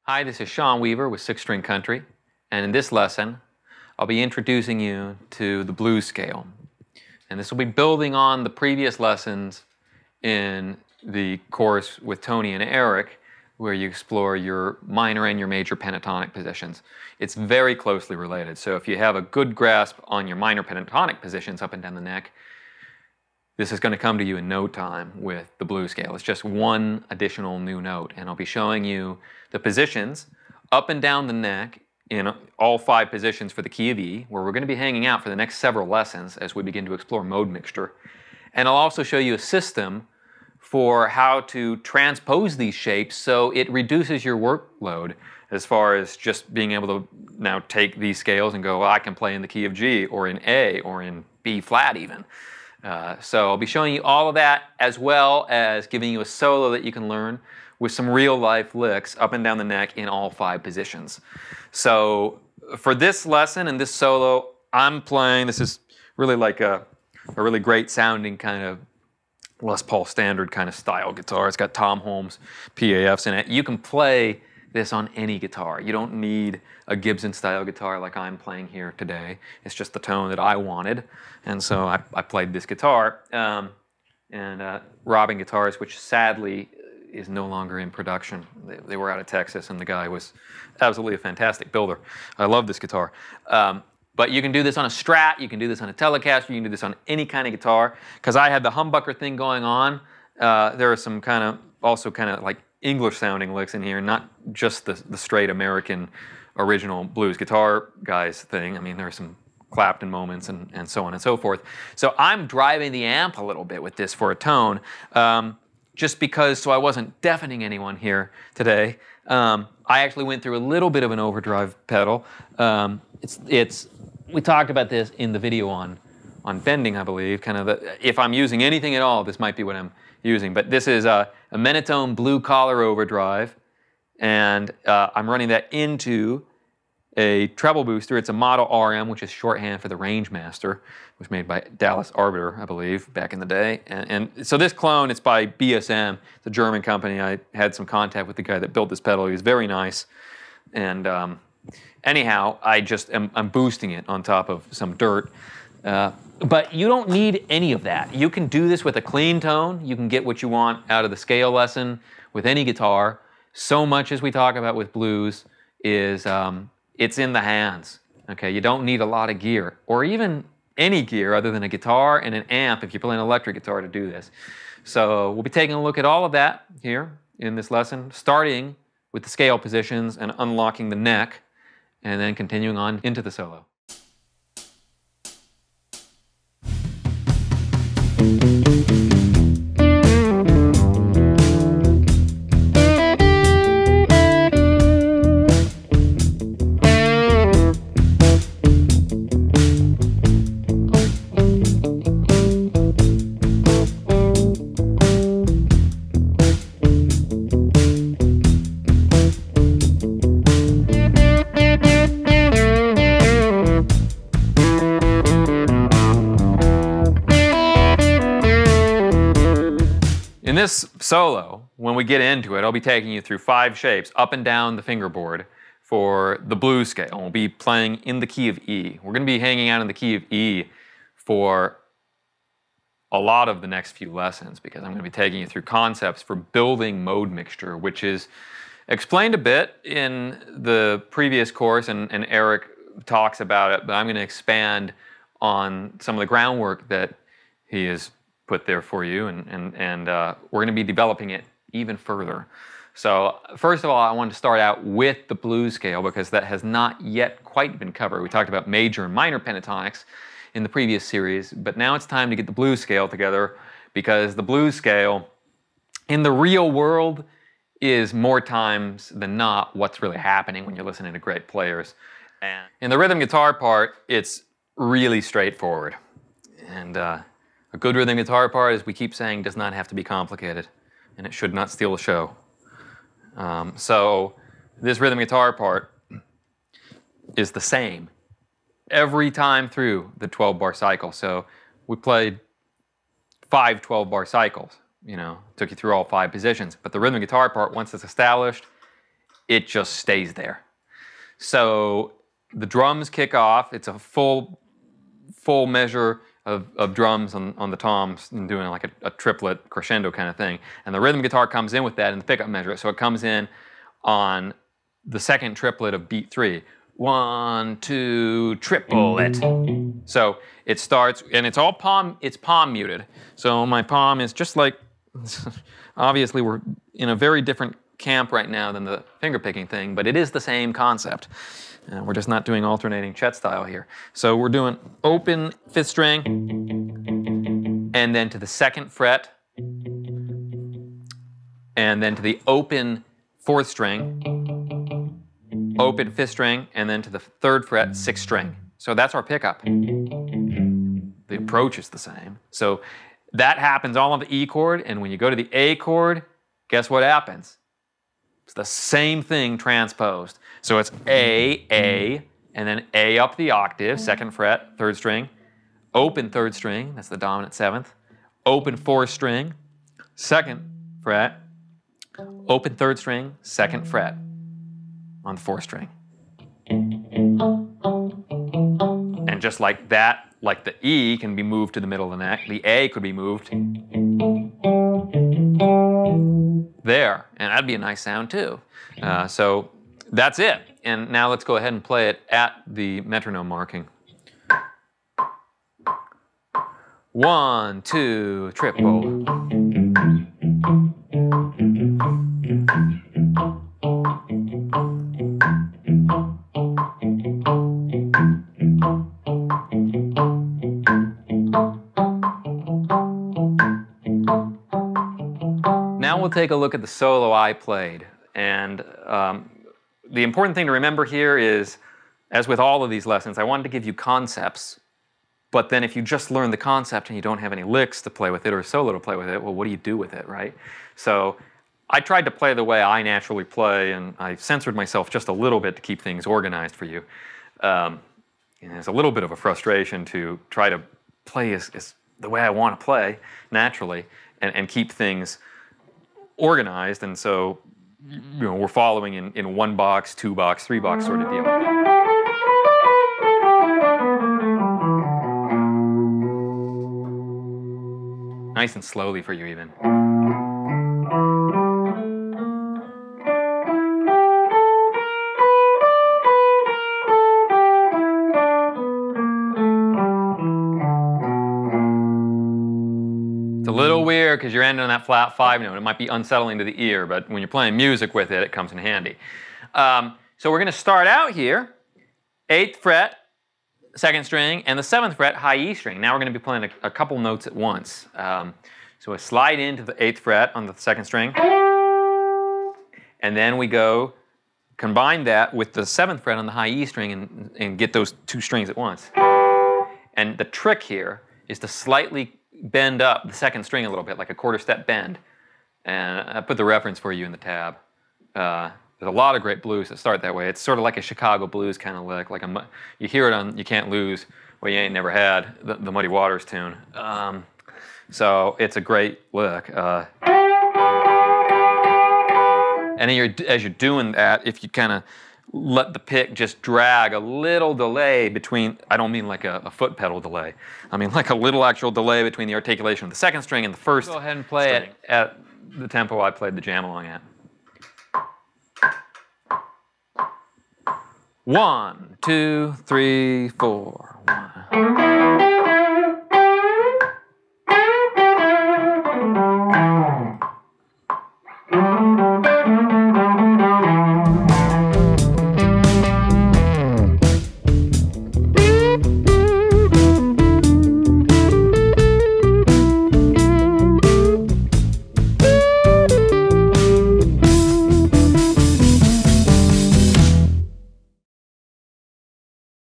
Hi, this is Sean Weaver with Six String Country, and in this lesson I'll be introducing you to the blues scale. And this will be building on the previous lessons in the course with Tony and Eric, where you explore your minor and your major pentatonic positions. It's very closely related, so if you have a good grasp on your minor pentatonic positions up and down the neck, this is going to come to you in no time with the blues scale. It's just one additional new note, and I'll be showing you the positions up and down the neck in all 5 positions for the key of E, where we're going to be hanging out for the next several lessons as we begin to explore mode mixture. And I'll also show you a system for how to transpose these shapes so it reduces your workload as far as just being able to now take these scales and go, well, I can play in the key of G or in A or in B flat even. So I'll be showing you all of that, as well as giving you a solo that you can learn with some real life licks up and down the neck in all 5 positions. So for this lesson and this solo, I'm playing, this is really like a really great sounding kind of Les Paul standard kind of style guitar. It's got Tom Holmes PAFs in it. You can play this on any guitar. You don't need a Gibson style guitar like I'm playing here today. It's just the tone that I wanted, and so I played this guitar. Robin Guitars, which sadly is no longer in production. They were out of Texas, and the guy was absolutely a fantastic builder. I love this guitar. But you can do this on a Strat, you can do this on a Telecaster, you can do this on any kind of guitar. Because I had the humbucker thing going on, there are some also kind of like English sounding licks in here, not just the straight American original blues guitar guys thing. I mean, there are some Clapton moments and so on and so forth. So I'm driving the amp a little bit with this for a tone, just because so I wasn't deafening anyone here today. I actually went through a little bit of an overdrive pedal. We talked about this in the video on bending, I believe. If I'm using anything at all, this might be what I'm using. But this is a Menatone blue collar overdrive, and I'm running that into a treble booster. It's a Model RM, which is shorthand for the Rangemaster, which was made by Dallas Arbiter, I believe, back in the day. And so this clone, it's by BSM. It's a German company. I had some contact with the guy that built this pedal. He was very nice. And anyhow, I'm boosting it on top of some dirt. But you don't need any of that. You can do this with a clean tone. You can get what you want out of the scale lesson with any guitar. So much as we talk about with blues is it's in the hands. Okay, you don't need a lot of gear, or even any gear other than a guitar and an amp if you're playing an electric guitar to do this. So we'll be taking a look at all of that here in this lesson, starting with the scale positions and unlocking the neck, and then continuing on into the solo. In this solo, when we get into it, I'll be taking you through 5 shapes up and down the fingerboard for the blues scale. We'll be playing in the key of E. We're going to be hanging out in the key of E for a lot of the next few lessons, because I'm going to be taking you through concepts for building mode mixture, which is explained a bit in the previous course, and Eric talks about it, but I'm going to expand on some of the groundwork that he has put there for you, and we're going to be developing it even further. So first of all, I wanted to start out with the blues scale, because that has not yet quite been covered. We talked about major and minor pentatonics in the previous series, but now it's time to get the blues scale together, because the blues scale in the real world is more times than not what's really happening when you're listening to great players. And in the rhythm guitar part, it's really straightforward. And a good rhythm guitar part, as we keep saying, does not have to be complicated, and it should not steal the show. So this rhythm guitar part is the same every time through the 12-bar cycle. So we played 5 12-bar cycles, took you through all 5 positions. But the rhythm guitar part, once it's established, it just stays there. So the drums kick off. It's a full measure of drums on the toms and doing like a triplet crescendo kind of thing. And the rhythm guitar comes in with that in the pickup measure. So it comes in on the second triplet of beat 3. 1, 2, triple it. So it starts, and it's all palm muted. So my palm is just like, obviously we're in a very different camp right now than the finger picking thing, but it is the same concept. We're just not doing alternating Chet style here. So we're doing open 5th string, and then to the 2nd fret, and then to the open 4th string, open 5th string, and then to the 3rd fret, 6th string. So that's our pickup. The approach is the same. So that happens all on the E chord, and when you go to the A chord, guess what happens? It's the same thing transposed. So it's A, and then A up the octave, 2nd fret, 3rd string, open 3rd string, that's the dominant 7th, open 4th string, 2nd fret, open 3rd string, 2nd fret on the 4th string. And just like that, like the E can be moved to the middle of the neck, the A could be moved there, and that'd be a nice sound too. So that's it. And now let's go ahead and play it at the metronome marking. 1, 2, triple. Now we'll take a look at the solo I played. And the important thing to remember here is, as with all of these lessons, I wanted to give you concepts. But then if you just learn the concept and you don't have any licks to play with it or a solo to play with it, well, what do you do with it, right? So I tried to play the way I naturally play, and I censored myself just a little bit to keep things organized for you. And it's a little bit of a frustration to try to play as the way I want to play naturally and keep things organized. And so, you know, we're following in 1 box, 2 box, 3 box sort of deal. Nice and slowly for you even. It's a little weird because you're ending on that flat 5 note. It might be unsettling to the ear, but when you're playing music with it, it comes in handy. So we're going to start out here, 8th fret, 2nd string, and the 7th fret, high E string. Now we're going to be playing a couple notes at once. So we slide into the 8th fret on the 2nd string, and then we go combine that with the 7th fret on the high E string and get those 2 strings at once. And the trick here is to slightly bend up the 2nd string a little bit, like a 1/4 step bend. And I put the reference for you in the tab. There's a lot of great blues that start that way. It's sort of like a Chicago blues kind of lick. Like you hear it on You Can't Lose, Well You Ain't Never Had, the Muddy Waters tune. So it's a great lick. And as you're doing that, if you kind of let the pick just drag a little delay between, I don't mean like a foot pedal delay, I mean like a little actual delay between the articulation of the 2nd string and the 1st. Go ahead and play it at the tempo I played the jam along at. 1, 2, 3, 4.